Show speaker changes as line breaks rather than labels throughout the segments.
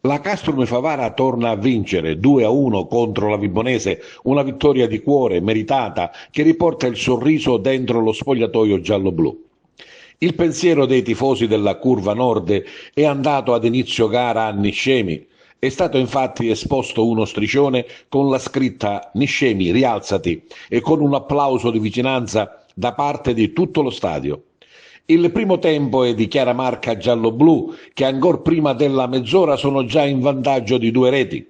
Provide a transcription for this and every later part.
La Castrum Favara torna a vincere 2-1 contro la Vibonese, una vittoria di cuore meritata che riporta il sorriso dentro lo spogliatoio giallo-blu. Il pensiero dei tifosi della curva nord è andato ad inizio gara a Niscemi. È stato infatti esposto uno striscione con la scritta Niscemi, rialzati e con un applauso di vicinanza da parte di tutto lo stadio. Il primo tempo è di chiara marca giallo-blu, che ancor prima della mezz'ora sono già in vantaggio di 2 reti.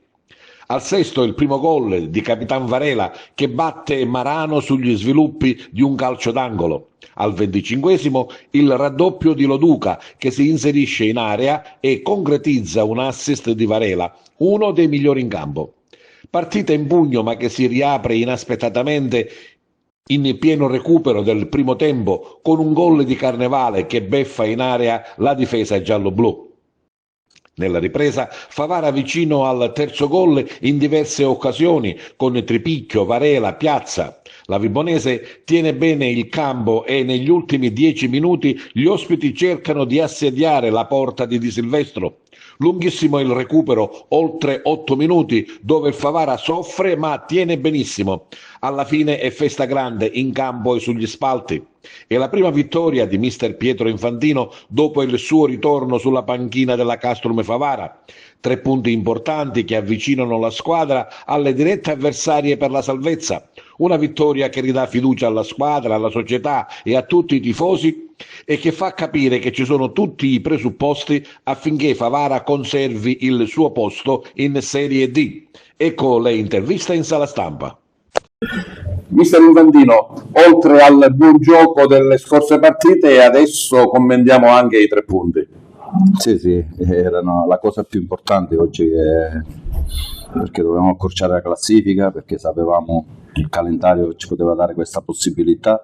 Al sesto il primo gol di Capitan Varela che batte Marano sugli sviluppi di un calcio d'angolo. Al 25esimo il raddoppio di Loduca che si inserisce in area e concretizza un assist di Varela, uno dei migliori in campo. Partita in pugno ma che si riapre inaspettatamente in pieno recupero del primo tempo con un gol di Carnevale che beffa in area la difesa giallo-blu. Nella ripresa Favara vicino al terzo gol in diverse occasioni con Tripicchio, Varela, Piazza. La Vibonese tiene bene il campo e negli ultimi 10 minuti gli ospiti cercano di assediare la porta di Di Silvestro. Lunghissimo il recupero, oltre 8 minuti, dove il Favara soffre ma tiene benissimo. Alla fine è festa grande in campo e sugli spalti. È la prima vittoria di mister Pietro Infantino dopo il suo ritorno sulla panchina della Castrum Favara. 3 punti importanti che avvicinano la squadra alle dirette avversarie per la salvezza. Una vittoria che ridà fiducia alla squadra, alla società e a tutti i tifosi e che fa capire che ci sono tutti i presupposti affinché Favara conservi il suo posto in Serie D. Ecco le interviste in sala stampa.
Mister Infantino, oltre al buon gioco delle scorse partite, adesso commentiamo anche i 3 punti.
Sì, erano la cosa più importante oggi, perché dovevamo accorciare la classifica, perché sapevamo il calendario ci poteva dare questa possibilità,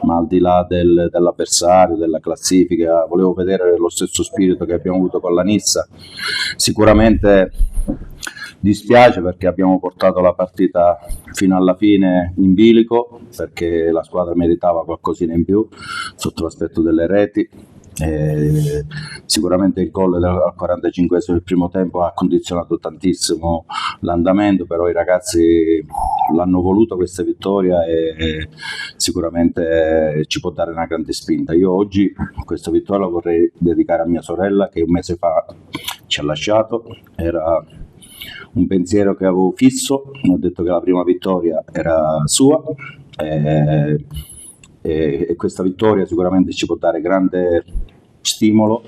ma al di là dell'avversario, della classifica, volevo vedere lo stesso spirito che abbiamo avuto con la Nizza. Sicuramente dispiace perché abbiamo portato la partita fino alla fine in bilico, perché la squadra meritava qualcosina in più sotto l'aspetto delle reti. Sicuramente il gol al 45esimo del primo tempo ha condizionato tantissimo l'andamento, però i ragazzi l'hanno voluto questa vittoria e sicuramente ci può dare una grande spinta. Io oggi questa vittoria la vorrei dedicare a mia sorella che un mese fa ci ha lasciato. Era un pensiero che avevo fisso, mi ho detto che la prima vittoria era sua e questa vittoria sicuramente ci può dare grande stimolo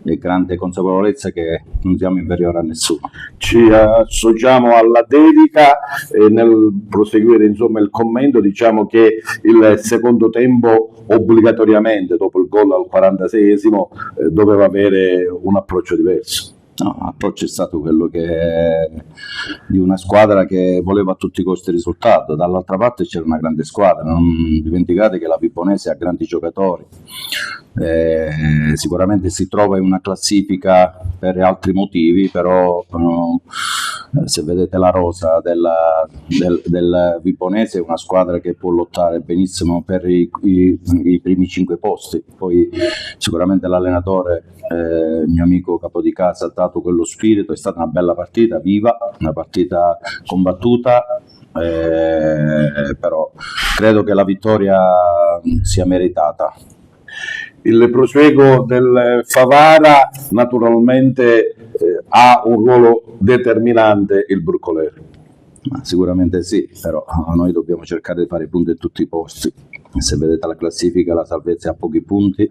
e grande consapevolezza che non siamo inferiori a nessuno.
Ci associamo alla dedica e nel proseguire insomma il commento diciamo che il secondo tempo obbligatoriamente dopo il gol al 46esimo doveva avere un approccio diverso.
No, l'approccio è stato quello di una squadra che voleva a tutti i costi il risultato. Dall'altra parte c'era una grande squadra, non dimenticate che la Vibonese ha grandi giocatori, sicuramente si trova in una classifica per altri motivi, però se vedete la rosa del Vibonese è una squadra che può lottare benissimo per i primi 5 posti. Poi sicuramente l'allenatore, mio amico capo di casa, ha dato quello spirito. È stata una bella partita, viva, una partita combattuta, però credo che la vittoria sia meritata.
Il proseguo del Favara naturalmente ha un ruolo determinante il Broccolere.
Ma sicuramente sì, però noi dobbiamo cercare di fare i punti a tutti i posti. Se vedete la classifica, la salvezza è a pochi punti.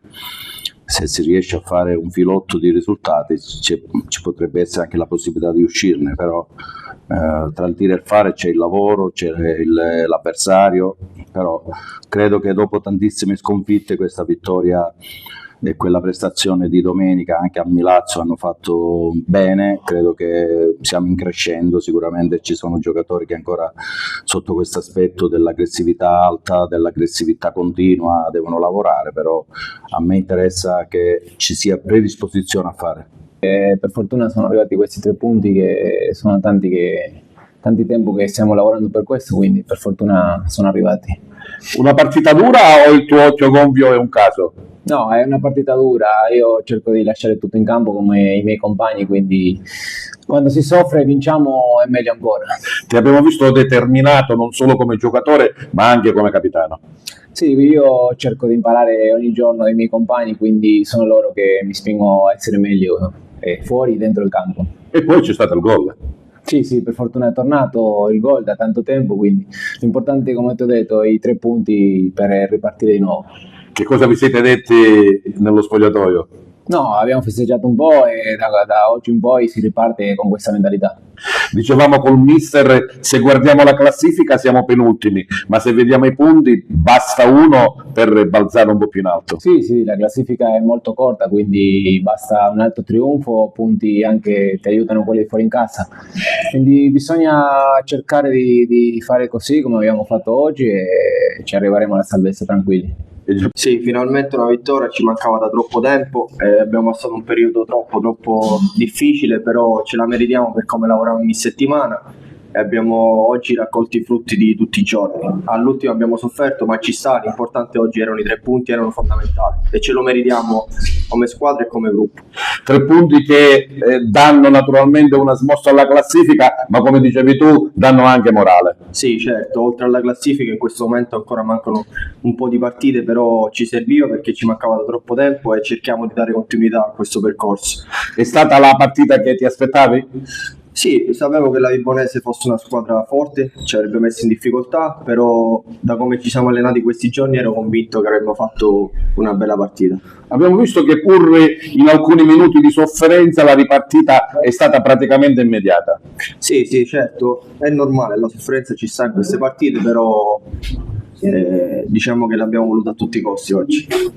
Se si riesce a fare un filotto di risultati ci potrebbe essere anche la possibilità di uscirne, però tra il dire e il fare c'è il lavoro, c'è l'avversario, però credo che dopo tantissime sconfitte questa vittoria e quella prestazione di domenica anche a Milazzo hanno fatto bene. Credo che siamo in crescendo, sicuramente ci sono giocatori che ancora sotto questo aspetto dell'aggressività alta, dell'aggressività continua devono lavorare, però a me interessa che ci sia predisposizione a fare.
Per fortuna sono arrivati questi 3 punti che sono tanti tempo che stiamo lavorando per questo, quindi per fortuna sono arrivati.
Una partita dura o il tuo occhio gonfio è un caso?
No, è una partita dura, io cerco di lasciare tutto in campo come i miei compagni, quindi quando si soffre e vinciamo è meglio ancora.
Ti abbiamo visto determinato non solo come giocatore, ma anche come capitano.
Sì, io cerco di imparare ogni giorno dai miei compagni, quindi sono loro che mi spingono a essere meglio fuori e dentro il campo.
E poi c'è stato il gol.
Sì, per fortuna è tornato il gol da tanto tempo, quindi l'importante, come ti ho detto, i 3 punti per ripartire di nuovo.
Che cosa vi siete detti nello spogliatoio?
No, abbiamo festeggiato un po' e da oggi in poi si riparte con questa mentalità.
Dicevamo col mister, se guardiamo la classifica siamo penultimi, ma se vediamo i punti basta uno per balzare un po' più in alto.
Sì, la classifica è molto corta, quindi basta un altro trionfo, punti anche ti aiutano quelli fuori in casa. Quindi bisogna cercare di fare così come abbiamo fatto oggi e ci arriveremo alla salvezza tranquilli.
Sì, finalmente una vittoria, ci mancava da troppo tempo, abbiamo passato un periodo troppo difficile, però ce la meritiamo per come lavoriamo ogni settimana e abbiamo oggi raccolto i frutti di tutti i giorni. All'ultimo abbiamo sofferto, ma ci sta, l'importante oggi erano i 3 punti, erano fondamentali e ce lo meritiamo come squadra e come gruppo.
3 punti che danno naturalmente una smossa alla classifica, ma come dicevi tu danno anche morale.
Sì, certo, oltre alla classifica in questo momento ancora mancano un po' di partite, però ci serviva perché ci mancava da troppo tempo e cerchiamo di dare continuità a questo percorso.
È stata la partita che ti aspettavi?
Sì, sapevo che la Vibonese fosse una squadra forte, ci avrebbe messo in difficoltà, però da come ci siamo allenati questi giorni ero convinto che avremmo fatto una bella partita.
Abbiamo visto che pur in alcuni minuti di sofferenza la ripartita è stata praticamente immediata.
Sì, certo, è normale, la sofferenza ci sta in queste partite, però diciamo che l'abbiamo voluta a tutti i costi oggi.